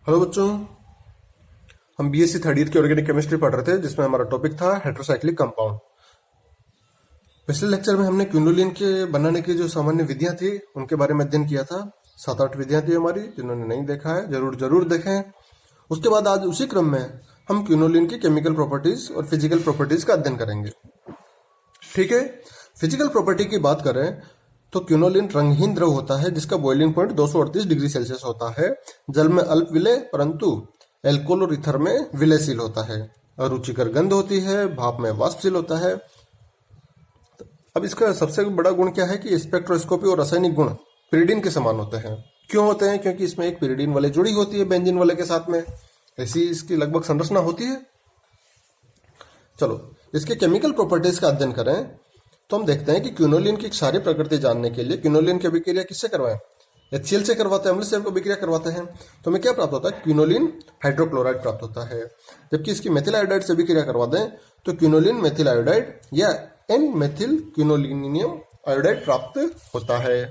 Hello बच्चों, हम BSc third year की ऑर्गेनिक केमिस्ट्री पढ़ रहे थे जिसमें हमारा टॉपिक था हेट्रोसाइक्लिक कंपाउंड। पिछले लेक्चर में हमने क्विनोलिन के बनाने की जो सामान्य विधियां थी उनके बारे में अध्ययन किया था। 7-8 विधियां थी हमारी, जिन्होंने नहीं देखा है जरूर देखें। उसके बाद आज उसी क्रम में हम क्विनोलिन की केमिकल प्रॉपर्टीज और फिजिकल प्रॉपर्टीज का अध्ययन करेंगे। ठीक है, फिजिकल प्रॉपर्टी की बात करें तो क्विनोलिन रंगहीन द्रव होता है जिसका बॉइलिंग पॉइंट 238 डिग्री सेल्सियस होता है। जल में अल्प विलय परंतु एल्कोहल और ईथर में विलयशील होता है। अरुचिकर गंध होती है, भाप में वाष्पशील होता है। अब इसका सबसे बड़ा गुण क्या है कि स्पेक्ट्रोस्कोपी और रासायनिक गुण पिरिडीन के समान होते हैं। क्यों होते हैं? क्योंकि इसमें एक पिरिडीन वाले जुड़ी होती है बेंजीन वाले के साथ में, ऐसी इसकी लगभग संरचना होती है। चलो इसके केमिकल प्रॉपर्टीज का अध्ययन करें तो हम देखते हैं कि क्विनोलिन की सारी प्रकृति जानने के लिए क्विनोलिन की अभिक्रिया किससे करवाएं? HCl से करवाते हैं, अम्ल से अभिक्रिया करवाते हैं। तो हमें क्या प्राप्त होता है? क्विनोलिन हाइड्रोक्लोराइड प्राप्त होता है। जबकि इसकी मेथिल आयोडाइड से अभिक्रिया करवा दें तो क्विनोलिन मेथिल आयोडाइड या एन मेथिल क्विनोलिनियम आयोडाइड प्राप्त होता है।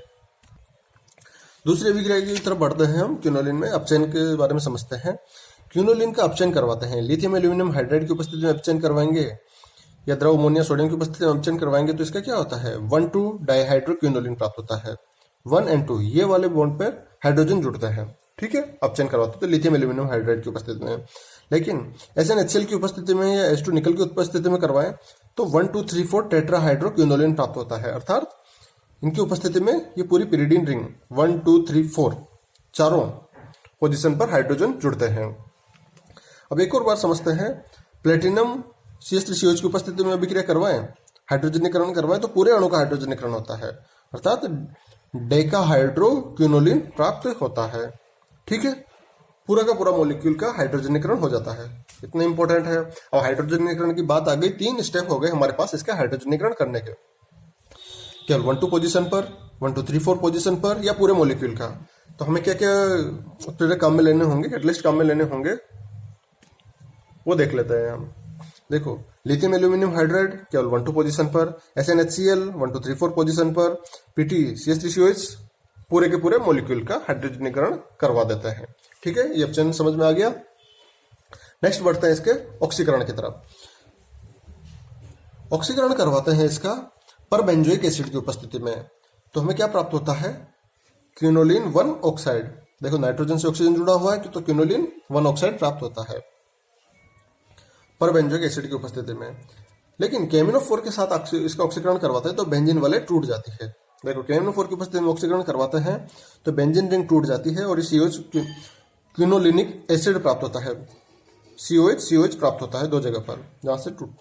दूसरी अभिक्रिया की तरफ बढ़ते हैं। हम क्विनोलिन में अपचयन के बारे में समझते हैं। क्विनोलिन का अपचयन करवाते हैं। लिथियम एल्यूमिनियम हाइड्राइड की उपस्थिति में अपचयन करवाएंगे या द्रव अमोनिया सोडियम की उपस्थिति में अपचयन करवाएंगे तो इसका क्या होता है? 1,2 डाइहाइड्रोक्विनोलिन प्राप्त होता है। 1 और 2 ये वाले बॉन्ड पर हाइड्रोजन जुड़ते हैं। ठीक है, अपचयन करवाते हैं तो लिथियम एल्यूमिनियम हाइड्राइड की उपस्थिति में। लेकिन SnHCl की उपस्थिति में या H2 निकल की उपस्थिति में करवाएं तो 1, 2, 3, 4 टेट्राहाइड्रोक्विनोलिन प्राप्त होता है। अर्थात इनकी उपस्थिति में ये पूरी पिरिडीन रिंग 1, 2, 3, 4 चारों पोजिशन पर हाइड्रोजन जुड़ते हैं। अब एक और बात समझते हैं। प्लेटिनम CH3COH की उपस्थिति में अभिक्रिया करवाएं, हाइड्रोजनीकरण करवाएं तो पूरे अणु का हाइड्रोजनीकरण होता है। अर्थात डेकाहाइड्रोक्विनोलिन प्राप्त होता है। ठीक है, पूरा का पूरा मॉलिक्यूल का हाइड्रोजनीकरण हो जाता है। इतना इंपॉर्टेंट है। और हाइड्रोजनीकरण की बात आ गई, 3 स्टेप हो गए हमारे पास इसका हाइड्रोजनीकरण करने के। केवल 1, 2 पोजीशन पर, 1, 2, 3, 4 पोजीशन पर या पूरे मॉलिक्यूल का। तो हमें क्या क्या उत्प्रेरक काम में लेने होंगे, कैटलिस्ट काम में लेने होंगे, वो देख लेते हैं हम। देखो, लिथियम एल्यूमिनियम हाइड्राइड केवल 1, 2 पोजीशन पर, SnHCl 1, 2, 3, 4 पोजीशन पर, PT CH3COH पूरे के पूरे मॉलिक्यूल का हाइड्रोजनीकरण करवा देते हैं। ठीक है, ये ऑप्शन समझ में आ गया। नेक्स्ट बढ़ते हैं इसके ऑक्सीकरण की तरफ। ऑक्सीकरण करवाते हैं इसका परबेंजोइक एसिड की उपस्थिति में। तो हमें क्या प्राप्त होता है? Quinoline 1 oxide. देखो, नाइट्रोजन से ऑक्सीजन जुड़ा हुआ है तो क्विनोलिन 1 ऑक्साइड प्राप्त होता है परबेंजोइक एसिड की उपस्थिति में। लेकिन KMnO4 के साथ इसका ऑक्सीकरण करवाते हैं तो बेंजीन वाले टूट जाती है। देखो, KMnO4 की उपस्थिति में ऑक्सीकरण करवाते हैं तो बेंजीन रिंग टूट जाती है और COH क्विनोलिनिक एसिड प्राप्त होता है। COH प्राप्त होता है 2 जगह पर जहां से टूट।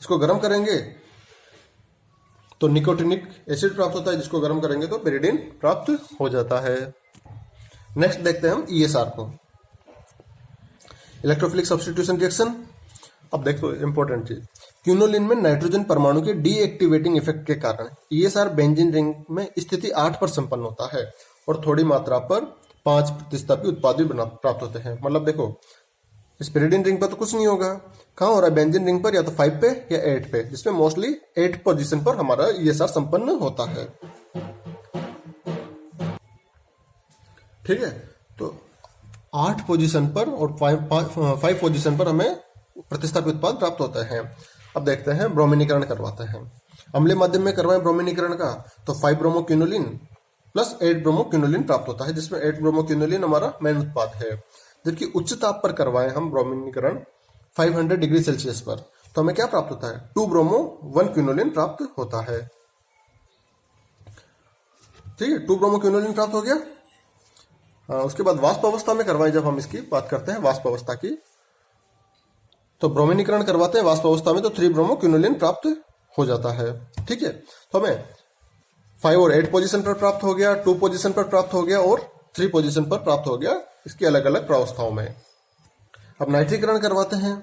इसको गर्म करेंगे तो निकोटिनिक एसिड प्राप्त होता है, जिसको गर्म करेंगे तो पिरिडीन प्राप्त हो जाता है। नेक्स्ट देखते हैं हम ESR को, इलेक्ट्रोफिलिक सब्स्टिट्यूशन रिएक्शन। अब देखो इंपॉर्टेंट चीज, क्विनोलिन में नाइट्रोजन परमाणु के डीएक्टिवेटिंग इफेक्ट के कारण ESR बेंजीन रिंग में स्थिति 8 पर संपन्न होता है और थोड़ी मात्रा पर 5 प्रतिस्थापी उत्पाद भी प्राप्त होते हैं। मतलब देखो, इस पिरिडीन रिंग पर तो कुछ नहीं होगा, कहाँ हो रहा है? बेंजीन रिंग पर, या तो 5 पे या 8 पे, जिसमें मोस्टली 8 पोजीशन पर हमारा ESR संपन्न होता है। ठीक है, तो 8 पोजीशन पर और 5 पोजीशन पर हमें प्रतिस्थापित उत्पाद प्राप्त होते हैं। अब देखते हैं ब्रोमीनीकरण करवाते हैं। अम्लीय माध्यम में करवाएं ब्रोमीनीकरण का तो 5 ब्रोमोक्विनोलिन प्लस 8 ब्रोमोक्विनोलिन प्राप्त होता है, जिसमें 8 ब्रोमोक्विनोलिन हमारा मेन उत्पाद है। जबकि उच्च ताप पर करवाएं हम ब्रोमीनीकरण 500 डिग्री सेल्सियस पर तो हमें क्या प्राप्त होता है? 2 ब्रोमो 1 क्विनोलिन प्राप्त होता है। ठीक है, 2 ब्रोमोक्विनोलिन प्राप्त हो गया। उसके बाद वाष्प अवस्था में करवाएं, जब हम इसकी बात करते हैं वाष्प अवस्था की, तो ब्रोमीनीकरण करवाते हैं वाष्प अवस्था में तो 3 ब्रोमोक्विनोलिन प्राप्त हो जाता है। ठीक है, तो हमें 5 और 8 पोजीशन पर प्राप्त हो गया, 2 पोजीशन पर प्राप्त हो गया और 3 पोजीशन पर प्राप्त हो गया, इसकी अलग अलग प्रावस्थाओं में। अब नाइट्रीकरण करवाते हैं।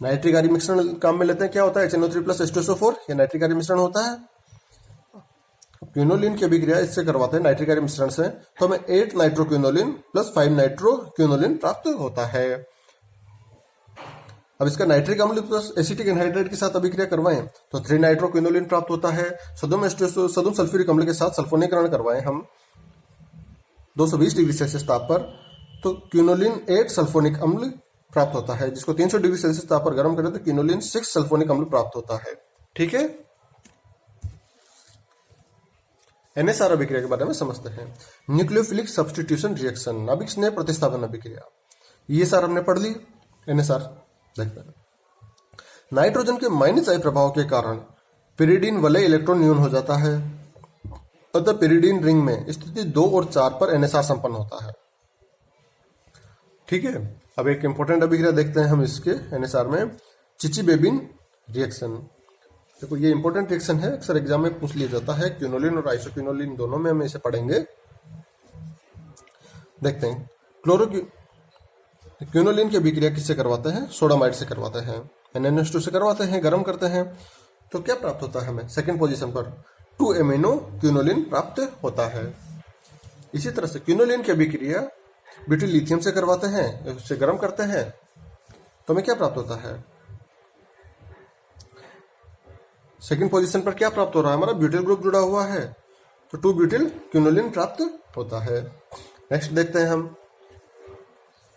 नाइट्रिक मिश्रण काम में लेते हैं। क्या होता है? HNO3 प्लस H2SO4 ये नाइट्रिक मिश्रण होता है। क्विनोलिन की अभिक्रिया इससे करवाते हैं नाइट्रिक मिश्रण से, तो हमें 8 नाइट्रोक्विनोलिन प्लस 5 नाइट्रोक्विनोलिन प्राप्त होता है। अब इसका नाइट्रिक अम्ल प्लस एसिटिक एनहाइड्राइड के साथ अभिक्रिया करवाएं तो 3 नाइट्रोक्विनोलिन प्राप्त होता है। सदुम सल्फ्यूरिक अम्ल के साथ सल्फोनीकरण करवाएं हम 220 डिग्री सेल्सियस ताप पर तो क्विनोलिन 8 सल्फोनिक अम्ल प्राप्त होता है, जिसको 300 डिग्री सेल्सियस ताप पर गर्म करें तो क्विनोलिन 6 सल्फोनिक अम्ल प्राप्त होता है। ठीक है, NSR अभिक्रिया के बारे में समझते हैं। न्यूक्लियोफिलिक सब्स्टिट्यूशन रिएक्शन, नाभिक स्नेह प्रतिस्थापन अभिक्रिया। ये सार हमने पढ़ ली। NSR देखते हैं। नाइट्रोजन के माइनस आई प्रभाव के कारण पिरिडीन वलय इलेक्ट्रॉन न्यून हो जाता है, अतः पिरिडीन रिंग में स्थिति 2 और 4 पर NSR संपन्न होता है। ठीक है, अब एक इंपॉर्टेंट अभिक्रिया देखते हैं हम इसके NSR में, चिची-बेबिन रिएक्शन। देखो ये इंपॉर्टेंट रिएक्शन है, अक्सर एग्जाम में पूछ लिया जाता है। क्विनोलिन और आइसोक्विनोलिन दोनों में हम इसे पढ़ेंगे। देखते हैं क्विनोलिन की अभिक्रिया किससे करवाते हैं? सोडामाइड से करवाते हैं, NaNH2 से करवाते हैं, गर्म करते हैं। तो क्या प्राप्त होता है हमें? सेकंड पोजीशन पर 2 एमिनो क्विनोलिन प्राप्त होता है। इसी तरह से क्विनोलिन की अभिक्रिया ब्यूटिल लिथियम से करवाते हैं, उससे गर्म करते हैं, तो हमें क्या प्राप्त होता है? सेकंड पोजीशन पर क्या प्राप्त हो रहा है? हमारा ब्यूटिल ग्रुप जुड़ा हुआ है, तो 2 ब्यूटिल क्विनोलिन प्राप्त होता है। नेक्स्ट देखते हैं हम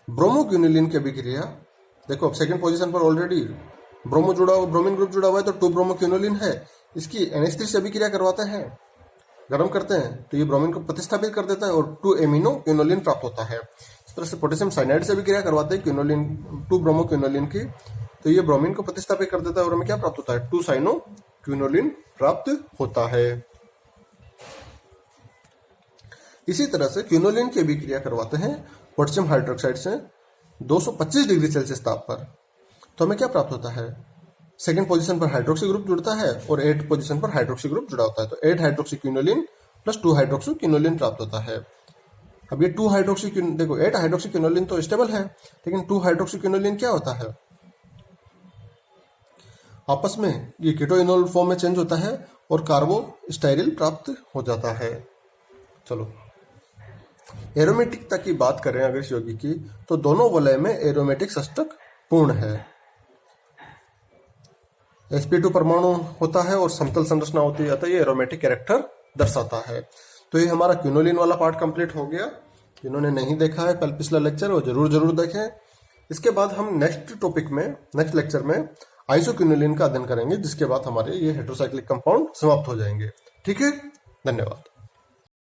ब्रोमो क्विनोलिन की अभिक्रिया। देखो अब सेकंड पोजीशन पर ऑलरेडी ब्रोमो जुड़ा हुआ, ब्रोमीन ग्रुप जुड़ा हुआ है, तो 2 ब्रोमो क्विनोलिन है। इसकी NH3 से अभिक्रिया करवाते हैं, गर्म करते हैं, तो ये ब्रोमीन को प्रतिस्थापित कर देता है और 2 एमिनो क्विनोलिन प्राप्त होता है। इस तरह से पोटेशियम साइनाइड से अभिक्रिया करवाते हैं क्विनोलिन 2 ब्रोमो क्विनोलिन की, तो ये ब्रोमीन को प्रतिस्थापित कर देता है और हमें क्या प्राप्त होता है? 2 साइनो क्विनोलिन प्राप्त होता है। इसी तरह से क्विनोलिन की अभिक्रिया करवाते हैं पोटेशियम हाइड्रोक्साइड से 225 डिग्री सेल्सियस ताप पर, तो हमें क्या प्राप्त होता है? सेकंड पोजीशन पर हाइड्रोक्सी ग्रुप जुड़ता है और 8 पोजीशन पर हाइड्रोक्सी ग्रुप जुड़ा होता है, तो 8 hydroxy quinoline plus 2 hydroxy quinoline प्राप्त होता है। अब ये 2 हाइड्रोक्सी, देखो 8 हाइड्रोक्सी क्विनोलिन तो स्टेबल है, लेकिन 2 हाइड्रोक्सी क्विनोलिन क्या होता है? आपस में ये कीटोइनोल फॉर्म में चेंज होता है और कार्बो स्टाइरिल प्राप्त हो जाता है। चलो एरोमेटिकता की बात करें अगर इस यौगिक की, तो दोनों वलय में एरोमेटिक षष्टक पूर्ण है। sp2 परमाणु होता है और समतल संरचना होती है, अतः ये एरोमेटिक कैरेक्टर दर्शाता है। तो ये हमारा क्विनोलिन वाला पार्ट कंप्लीट हो गया। जिन्होंने नहीं देखा है पिछला लेक्चर, वो जरूर देखें। इसके बाद हम नेक्स्ट लेक्चर में आइसोक्विनोलिन का अध्ययन करेंगे, जिसके बाद हमारे ये हेटेरोसाइक्लिक कंपाउंड समाप्त हो जाएंगे। ठीक है, धन्यवाद।